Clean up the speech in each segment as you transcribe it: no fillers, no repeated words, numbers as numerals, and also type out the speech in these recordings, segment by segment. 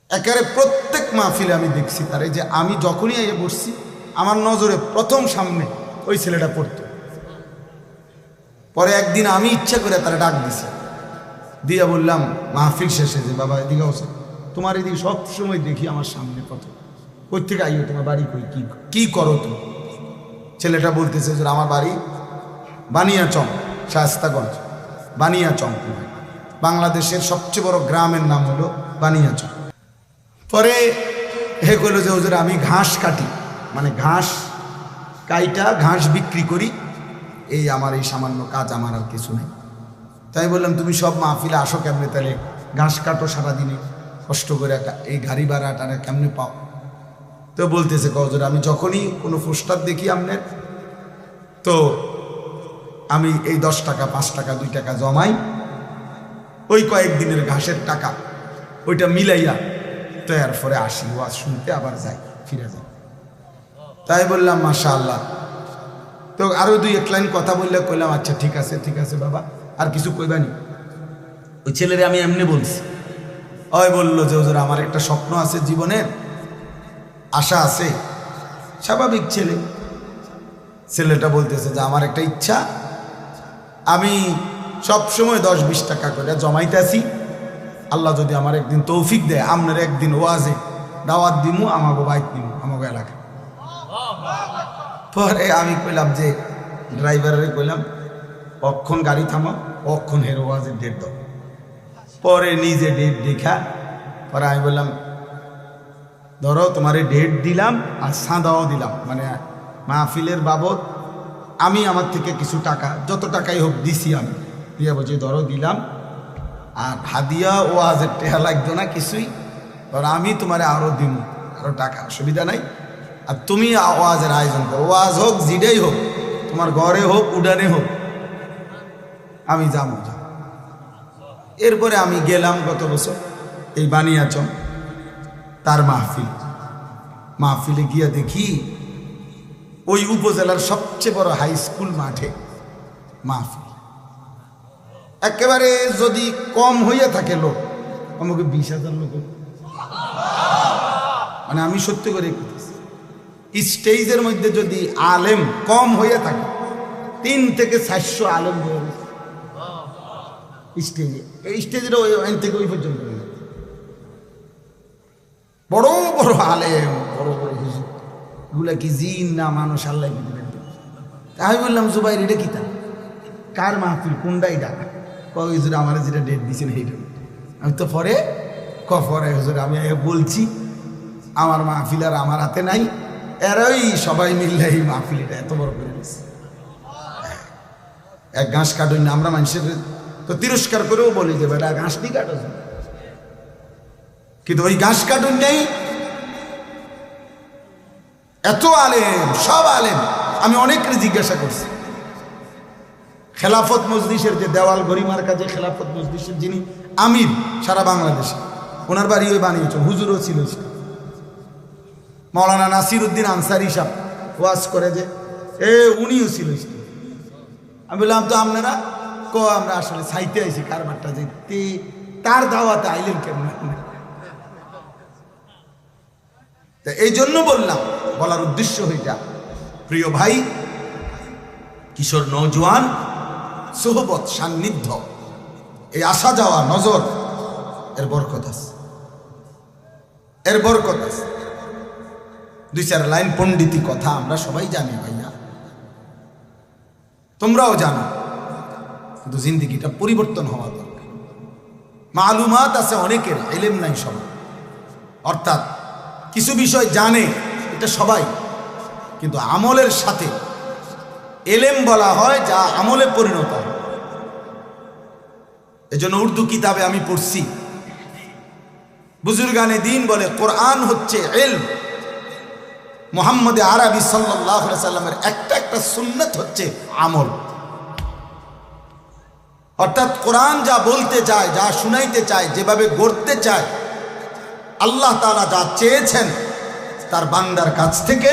একেবারে প্রত্যেক মাহফিলে আমি দেখছি তার, এই যে আমি যখনই এসে বসছি আমার নজরে প্রথম সামনে ওই ছেলেটা পড়তো। পরে একদিন আমি ইচ্ছা করে তারা ডাক দিছি, দিয়া বললাম মাহফিল শেষে যে বাবা এদিকে আসো, তোমার এদিকে সবসময় দেখি আমার সামনে কত, কই থেকে আইও, তোমার বাড়ি কই, কি করো তুমি? ছেলেটা বলতেছে যে আমার বাড়ি বানিয়াচং, শায়েস্তাগঞ্জ বানিয়াচং, বাংলাদেশের সবচেয়ে বড় গ্রামের নাম হলো বানিয়াচং। পরে হে কইল যে হুজুর আমি ঘাস কাটি, মানে ঘাস কাইটা ঘাস বিক্রি করি, এই আমার এই সামান্য কাজ, আমার আর কিছু নেই। তাই বললাম তুমি সব মাহফিলে আসো কেমনে, তাহলে ঘাস কাটো সারাদিনে কষ্ট করে, এই গাড়ি ভাড়াটা কেমনে পাও? তো বলতেছে হুজুর আমি যখনই কোনো পোস্টার দেখি আপনার, তো আমি এই 10 টাকা 5 টাকা 2 টাকা জমাই, ওই কয়েকদিনের ঘাসের টাকা ওইটা মিলাইয়া তো এরপরে আসি ওয়াজ শুনতে, আবার যাই, ফিরে যাই। তাই বললাম মাশাআল্লাহ। তো আরো 2-1 লাইন কথা বললে কইলাম আচ্ছা ঠিক আছে বাবা, আর কিছু কইবানি? ওই ছেলেরে আমি এমনি বলছি, ওই বললো যে হুজুর আমার একটা স্বপ্ন আছে, জীবনের আশা আছে। স্বাভাবিক ছেলেটা বলতেছে যে আমার একটা ইচ্ছা, আমি সব সময় 10-20 টাকা করে জমাইতেছি, আল্লাহ যদি আমার একদিন তৌফিক দেয় আপনার একদিন ওয়াজে দাওয়াত দিমু, আমাকে বাইক দিমু আমাকে এলাকায়। পরে আমি কইলাম যে ড্রাইভারের কইলাম অক্ষণ গাড়ি থামো, অক্ষণ হের ওয়াজের ডেট দাও। পরে নিজে ডেট দেখা পরে আমি বললাম ধরো তোমার ডেট দিলাম আর সাঁদাও দিলাম, মানে মাহফিলের বাবদ আমি আমার থেকে কিছু টাকা, যত টাকাই হোক দিছি আমি, দিয়া বলছি ধরো দিলাম, আর হাদিয়া ওয়াজের টেহা লাগতো না কিছুই, ধরো আমি তোমারে আরো দিব, আরো টাকা, অসুবিধা নাই, আর তুমি ওয়াজের আয়োজন করো, ওয়াজ হোক জিডেই হোক, তোমার ঘরে হোক উডানে হোক, আমি যাবো। এরপরে আমি গেলাম গত বছর এই বানিয়াচং তার মাহফিলে গিয়া দেখি ওই উপজেলার সবচেয়ে বড় হাই স্কুল মাঠে মাহফিল, একেবারে যদি কম হইয়া থাকে লোক আমাকে 20,000 লোক, মানে আমি সত্যি করে স্টেজের মধ্যে যদি আলেম কম হইয়া থাকে 3 থেকে 400 আলেম হয়ে গেছে স্টেজে, এই স্টেজের ওই থেকে ওই পর্যন্ত বড় বড় আলেম, বড় বড় হুজুর, এগুলা কি জিন না মানুষ, আল্লাহ কি দিবেন? আমি বললাম জুবাইর এটা কি তা, কার মাহফিল, কোনটা এটা? হুজুর আমার যেটা ডেট দিয়েছেন সেইটা। আমি তো পরে হুজুর আমি বলছি আমার মাহফিল আর আমার হাতে নাই, এরাই সবাই মিললে এই মাহফিল এটা এত বড় করে দিচ্ছে। এক ঘাস কাটুন না, আমরা মানুষের তো তিরস্কার করেও বলি যে বেটা ঘাস দিয়ে কাটো, কিন্তু ওই ঘাস কাটুন নেই, এত আলেম, সব আলেম। আমি অনেককে জিজ্ঞাসা করছি, খেলাফত মজলিসের যে দেওয়াল গরিমার কাজে খেলাফত মজলিসের যিনি আমির সারা বাংলাদেশে, ওনার বাড়ি ওই বানিয়েছেন, হুজুরও ছিল, মাওলানা নাসির উদ্দিন আনসারি সাহেব ওয়াজ করে যে উনিও ছিল। আমি বললাম তো আপনারা আমরা আসলে চাইতে আইছি কারবারটা যে তার দাওয়াতে আইলেন কেমন? এই জন্য বলার উদ্দেশ্য হইটা, প্রিয় ভাই, কিশোর নওজোয়ান সোহবত সান্নিধ্য, এই আসা যাওয়া নজর, এর বরকত আছে, 2-4 লাইন পণ্ডিতি কথা আমরা সবাই জানি ভাইয়া, তোমরাও জানো, কিন্তু জিন্দিগিটা পরিবর্তন হওয়া দরকার। মালুমাত আছে অনেকের, ইলম নাই সবার, অর্থাৎ কিছু বিষয় জানে এটা সবাই, কিন্তু আমলের সাথে এলেম বলা হয় যা আমলে পরিণত হয়। এজন্য উর্দু কিতাবে আমি পড়ছি, বুজুর্গানে দ্বীন বলে কোরআন হচ্ছে ইলম, মুহাম্মদ আরবি সাল্লাল্লাহু আলাইহি সাল্লামের একটা সুন্নাত হচ্ছে আমল। অর্থাৎ কোরআন যা বলতে চায়, যা শুনাইতে চায়, যেভাবে গড়তে চায়, আল্লাহ তাআলা যা চেয়েছেন তার বান্দার কাছ থেকে,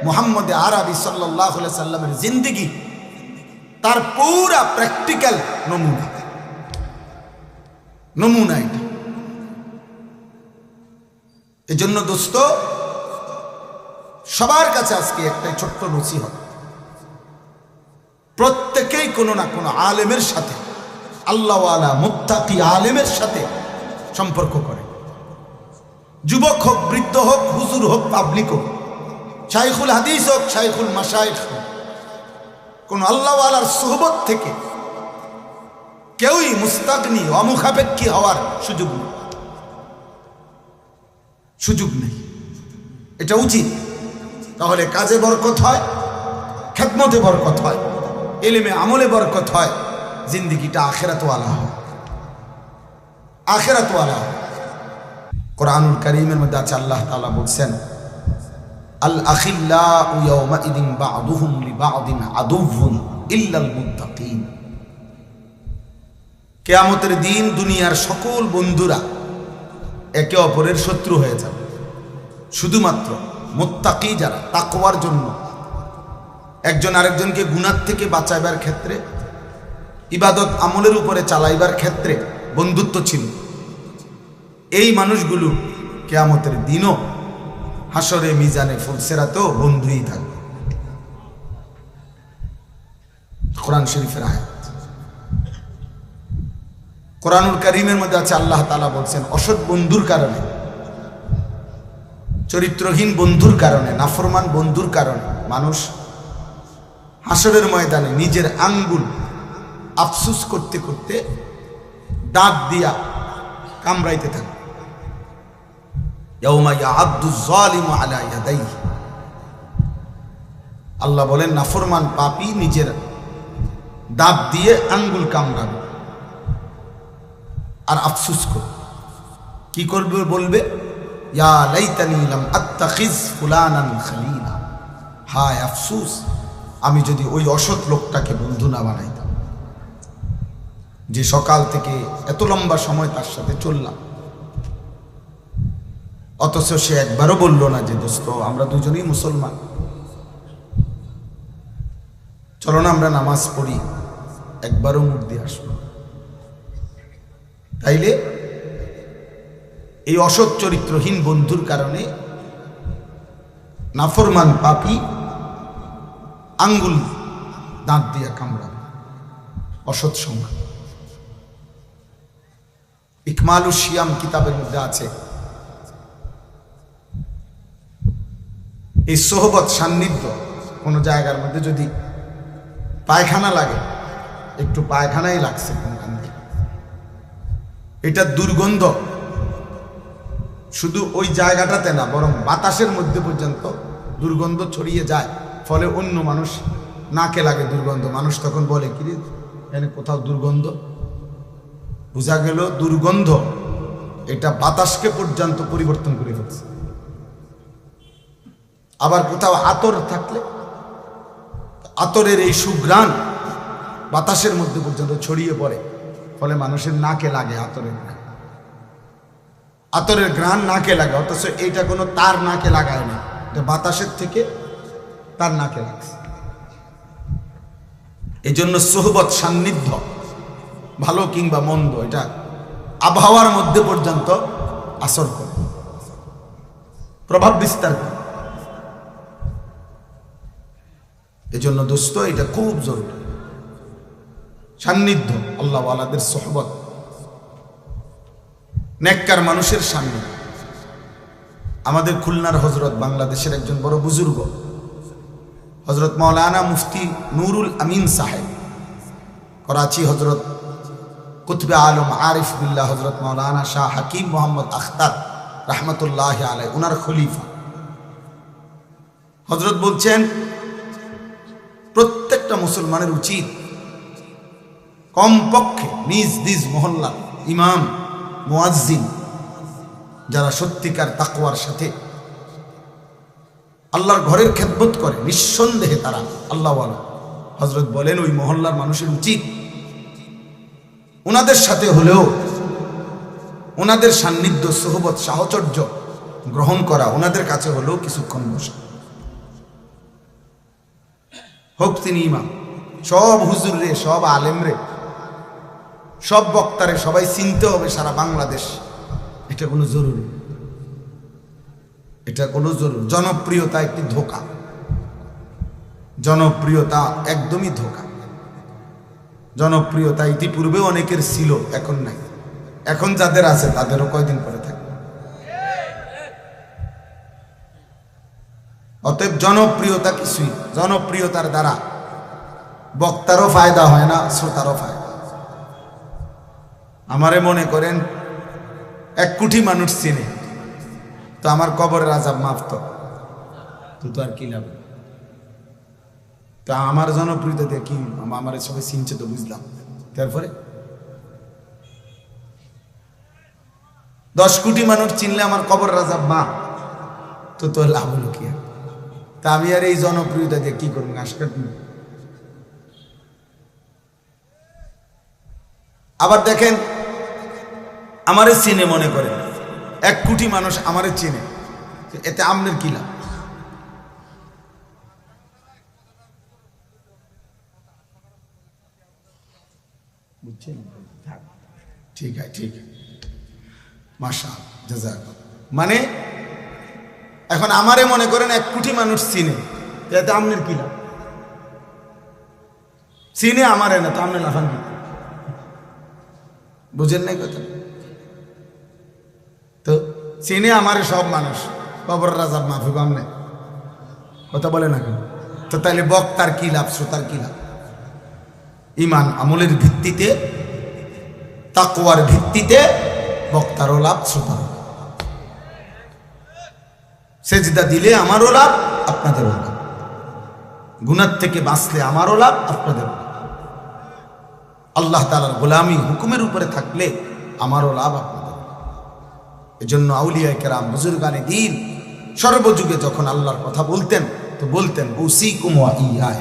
মুহাম্মদ আরবি সাল্লাল্লাহু আলাইহি সাল্লামের জিন্দেগি তার পুরা প্র্যাকটিক্যাল নমুনা এটা। এজন্য দোস্ত, সবার কাছে আজকে একটাই ছোট্ট নসিহত, প্রত্যেকেই কোনো না কোনো আলেমের সাথে, আল্লাহওয়ালা মুত্তাকি আলেমের সাথে সম্পর্ক করে। যুবক হোক, বৃদ্ধ হোক, হুজুর হোক, পাবলিক হোক, শাইখুল হাদিস হোক, শাইখুল মাশায়েখ হোক, কোন আল্লাহওয়ালার সুহবত থেকে কেউই মুস্তাগনি, অমুখাপেক্ষী হওয়ার সুযোগ নেই। এটা উচিত। তাহলে কাজে বরকত হয়, খেদমতে বরকত হয়, ইলমে আমলে বরকত হয়, জিন্দেগিটা আখিরাতওয়ালা হয়, আখিরাতওয়ালা হয়। কোরআনুল কারীমের মধ্যে আছে, আল্লাহ তাআলা বলছেন, আল আখিল্লাউ ইয়াওমাইদিন বা'দুহুম লিবা'দিন আদুউন ইল্লাল মুত্তাকিন। কিয়ামতের দিন দুনিয়ার সকল বন্ধুরা একে অপরের শত্রু হয়ে যাবে, শুধুমাত্র মুত্তাকি যারা, তাকওয়ার জন্য একজন আরেকজনকে গুনাহ থেকে বাঁচাইবার ক্ষেত্রে, ইবাদত আমলের উপরে চালাইবার ক্ষেত্রে বন্ধুত্ব ছিল, এই মানুষগুলো কিয়ামতের দিনও হাসরে মিজানে ফুলসেরাতেও বন্ধুই থাকবে। কোরআন শরীফের আয়াত। কোরআনুল কারীমের মধ্যে আছে, আল্লাহ তাআলা বলছেন, অসৎ বন্ধুর কারণে, চরিত্রহীন বন্ধুর কারণে, নাফরমান বন্ধুর কারণে মানুষ হাসরের ময়দানে নিজের আঙ্গুল আফসুস করতে করতে দাঁত দিয়া কামড়াইতে থাকে। ইয়াউমা ইয়াআদ্দু যালিমু আলা ইয়াদাইহি। আল্লাহ বলেন, নাফরমান পাপী নিজের দাঁত দিয়ে আঙ্গুল কামড়াবে আর আফসুস করবে। কি করবে? বলবে, ইয়া লাইতানি লাম আত্তাখিজ ফুলানান খলিলা। হায় আফসুস, আমি যদি ওই অসৎ লোকটাকে বন্ধু না বানাইতাম, যে সকাল থেকে এত লম্বা সময় তার সাথে চললাম, অথচ সে একবারও বলল না যে দোস্ত আমরা দুজনেই মুসলমান, চলো না আমরা নামাজ পড়ি, একবারও মুখ দিয়ে আসলো। তাইলে এই অসৎ চরিত্রহীন বন্ধুর কারণে নাফরমান পাপী আঙ্গুল দাঁত দিয়া কামড়াবে। অসৎ সংখ্যা। ইকমালুস সিয়াম কিতাবের মধ্যে আছে, এই সোহবত, সান্নিধ্য, কোনো জায়গার মধ্যে যদি পায়খানা লাগে, একটু পায়খানাই লাগছে কোনখান থেকে, এটা দুর্গন্ধ শুধু ওই জায়গাটাতে না, বরং বাতাসের মধ্যে পর্যন্ত দুর্গন্ধ ছড়িয়ে যায়, ফলে অন্য মানুষ নাকে লাগে দুর্গন্ধ। মানুষ তখন বলে, কি রে এখানে কোথাও দুর্গন্ধ? বোঝা গেল দুর্গন্ধ এটা বাতাসকে পর্যন্ত পরিবর্তন করে ফেলছে। আবার কোথাও আতর থাকলে আতরের এই সুঘ্রাণ বাতাসের মধ্যে পর্যন্ত ছড়িয়ে পড়ে, ফলে মানুষের নাকে লাগে আতরের ঘ্রাণ। আতরের ঘ্রাণ নাকে লাগে, অথচ এইটা কোনো তার নাকে লাগায় না, এটা বাতাসের থেকে তার নাকে লাগছে। এই জন্য সোহবত, সান্নিধ্য, ভালো কিংবা মন্দ, এটা আবহাওয়ার মধ্যে পর্যন্ত আসর করে, প্রভাব বিস্তার করে। এজন্য দোস্ত, এটা খুব জরুরি। সান্নিধ্য, আল্লাহওয়ালাদের সোহবত, নেককার মানুষের সান্নিধ্য। আমাদের খুলনার হজরত, বাংলাদেশের একজন বড় বুজুর্গ, হজরত মৌলানা মুফতি নুরুল আমিন সাহেব, করাচি হজরত কুতবে আলম আরিফ বিল্লাহ হজরত মৌলানা শাহ হাকিম মোহাম্মদ আখতার রহমতুল্লাহ আলাই, উনার খলিফা। হজরত বলছেন, প্রত্যেকটা মুসলমানের উচিত কমপক্ষে নিজ নিজ মহল্লা ইমাম, মুয়াজ্জিন, যারা সত্যিকার তাকওয়ার সাথে আল্লাহর ঘরের খেদমত করে, নিঃসন্দেহে তারা আল্লাহওয়ালা। হজরত বলেন, ওই মহল্লার মানুষের উচিত ওনাদের সাথে হলেও ওনাদের সান্নিধ্য, সোহবত, সাহচর্য গ্রহণ করা, ওনাদের কাছে হলেও কিছুক্ষণ বসা। হোক তিনি ইমাম, সব হুজুর রে, সব আলেম রে, সব বক্তারে সবাই চিনতে হবে সারা বাংলাদেশ, এটা কোনো জরুরি। এটা কোনো জনপ্রিয়তা একটি ধোঁকা, জনপ্রিয়তা একদমই ধোঁকা। জনপ্রিয়তা ইতিপূর্বে অনেকের ছিল, এখন নাই। এখন যাদের আছে তাদেরও কয়দিন পরে থাকবে। অতএব জনপ্রিয়তা কিছুই, জনপ্রিয়তার দ্বারা বক্তারও ফায়দা হয় না, শ্রোতারও ফায়দা। আমারে মনে করেন 1 কোটি মানুষ চিনে, তো আমার কবরের আযাব মাফ তো আর কি লাভ? তা আমার জনপ্রিয়তা দিয়ে কি, আমার সবাই চিনছে তো বুঝলাম, তারপরে 10 কোটি মানুষ চিনলে আমার কবরের আযাব মাফ, তো লাভ হলো কি? তা আমি আর এই জনপ্রিয়তা দিয়ে কি করবো? আবার দেখেন, আমারে চিনে, মনে করে 1 কোটি মানুষ আমারে চিনে, এতে আমনের কি লাভ? বুঝছেন? ঠিক আছে, ঠিক আছে, মাশাআল্লাহ, জাযাকাল্লাহ। মানে এখন আমারে মনে করেন 1 কোটি মানুষ চিনে, এতে আমনের কি লাভ? চিনে আমারে না, তো আমনে লাফান কি? বুঝেন নাই কথা? তো চিনে আমারে সব মানুষ, কবরের আযাব মাফ হবে আমনে, কথা বলে না কেন? তো তাইলে বক্তার কি লাভ, শ্রোতার কি লাভ? ঈমান আমলের ভিত্তিতে, তাকওয়ার ভিত্তিতে বক্তারও লাভ, শ্রোতারও লাভ। সেজদা দিলে আমারও লাভ, আপনাদেরও লাভ। গুনাহ থেকে বাঁচলে আমারও লাভ, আপনাদেরও লাভ। আল্লাহ তাআলার গোলামি হুকুমের উপরে থাকলে আমারও লাভ, আপনাদের। এজন্য আউলিয়ায়ে কেরাম, বুজুর্গানে দ্বীন সর্বযুগে যখন আল্লাহর কথা বলতেন, তো বলতেন উসিকুম ওয়া ইয়া,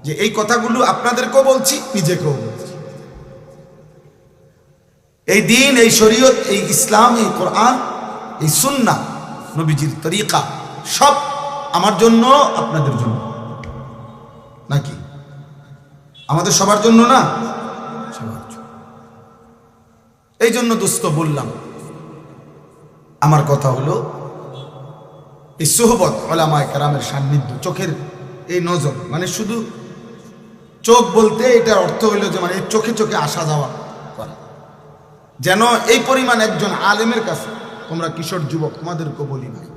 যে এই কথাগুলো আপনাদেরকেও বলছি, নিজেকেও বলছি। এই দিন, এই শরীয়ত, এই ইসলাম, এই কোরআন, এই সুন্নাহ, নবীজির তরিকা, সব আমার জন্য, আপনাদের জন্য নাকি? আমাদের সবার জন্য না? সবার জন্য। এই জন্য দোস্ত বললাম, আমার কথা হলো এই সুহবত, উলামায়ে কেরামের সান্নিধ্য, চোখের এই নজর, মানে শুধু চোখ বলতে এটার অর্থ হইল যে মানে চোখে চোখে আসা যাওয়া করা। যেন এই পরিমাণ একজন আলেমের কাছে, তোমরা কিশোর যুবক, তোমাদেরকে বলি ভাই,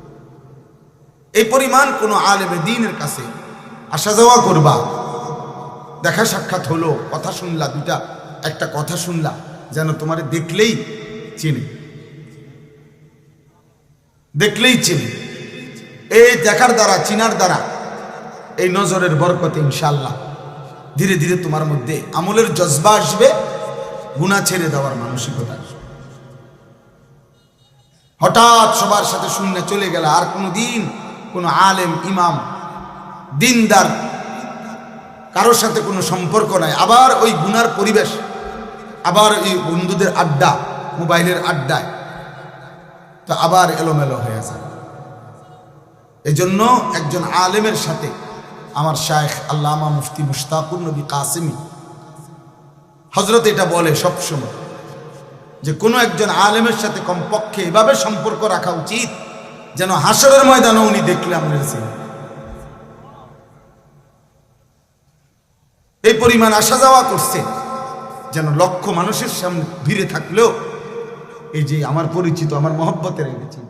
এই পরিমাণ কোন আলেমে দ্বীনের কাছে আসা যাওয়া করবা, দেখা সাক্ষাৎ হলো, কথা শুনলা, একটা কথা শুনলা, যেন তোমারে দেখলেই চিনে, দেখলেই চিনে। এই দেখার দ্বারা, চিনার দ্বারা, এই নজরের বরকতে ইনশাআল্লাহ ধীরে ধীরে তোমার মধ্যে আমলের জজবা আসবে, গুনাহ ছেড়ে দেওয়ার মানসিকতা আসবে। হঠাৎ সবার সাথে শূন্য চলে গেল, আর কোনোদিন কোনো আলেম, ইমাম, দিনদার কারোর সাথে কোনো সম্পর্ক নাই, আবার ওই গুনার পরিবেশ, আবার ওই বন্ধুদের আড্ডা, মোবাইলের আড্ডায়, তো আবার এলোমেলো হয়ে যায়। এজন্য একজন আলেমের সাথে আমার শায়েখ আল্লামা মুফতি মুশতাকুর নবী কাসেমি হযরত এটা বলে সবসময়, যে কোনো একজন আলেমের সাথে কমপক্ষে এভাবে সম্পর্ক রাখা উচিত যেন হাসরের ময়দানে উনি দেখলে আমাদের ছিলেন। এই পরিমাণ আসা যাওয়া করছে, যেন লক্ষ মানুষের সামনে ভিড়ে থাকলেও এই যে আমার পরিচিত, আমার মহব্বতের এনেছি।